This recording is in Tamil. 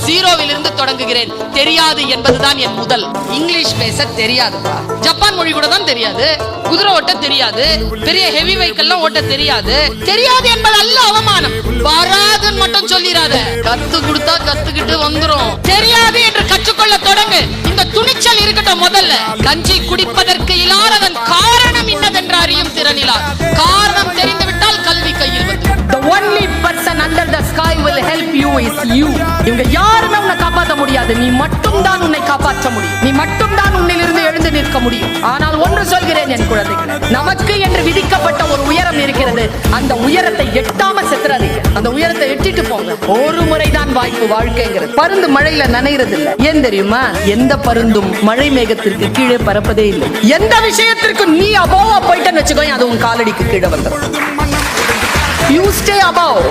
ஜீரோவிலிருந்து தொடங்குகிறேன். தெரியாது என்பதுதான் என் முதல். இங்கிலீஷ் பேச தெரியாதுப்பா. ஜப்பான் மொழி கூட தான் தெரியாது. குதிரை ஓட்ட தெரியாது. பெரிய ஹெவி வெஹிக்கிள்லாம் ஓட்ட தெரியாது. தெரியாது என்பது அல்ல அவமானம். வராதுன்னு மட்டும் சொல்லிராத. கத்து கொடுத்தா கத்துக்கிட்டு வந்துரும். தெரியாது என்று கற்றுக்கொள்ள தொடங்கு. இந்த துணிச்சல் இருக்கட்டும். முதல்ல கஞ்சி குடிப்பதற்கு இல்லாததன் காரணம் இன்னதென்று அறியும் திறனிலார். காரணம் தெரிந்துவிட்டால் கல்வி கையில் வந்து. The only person under the sky will help you is you. இவங்க யாருமே உன்னை காப்பாற்ற முடியாது. நீ மட்டும் தான் உன்னை காப்பாற்ற முடியும். நீ மட்டும் தான் உன்னிலிருந்து எழுந்து நிற்க முடியும். ஆனால் ஒன்று சொல்கிறேன் என் குழந்தைகளே, நமக்கு என்று விதிக்கப்பட்ட ஒரு உயரம் இருக்கிறது. அந்த உயரத்தை எட்டாம செத்துறாதீங்க. அந்த உயரத்தை எட்டிட்டு போங்க. ஒரு முறைதான் வாய்ப்பு வாழ்க்கைங்கிறது. பருந்து மழையில நனைகிறது இல்ல. ஏன் தெரியுமா? எந்த பருந்தும் மழை மேகத்திற்கு கீழே பறப்பதே இல்லை. எந்த விஷயத்திற்கு நீ அபோவா போயிட்டேன்னு வச்சுக்கோ, அது உன் காலடிக்கு கீழே வந்துடும். You stay above.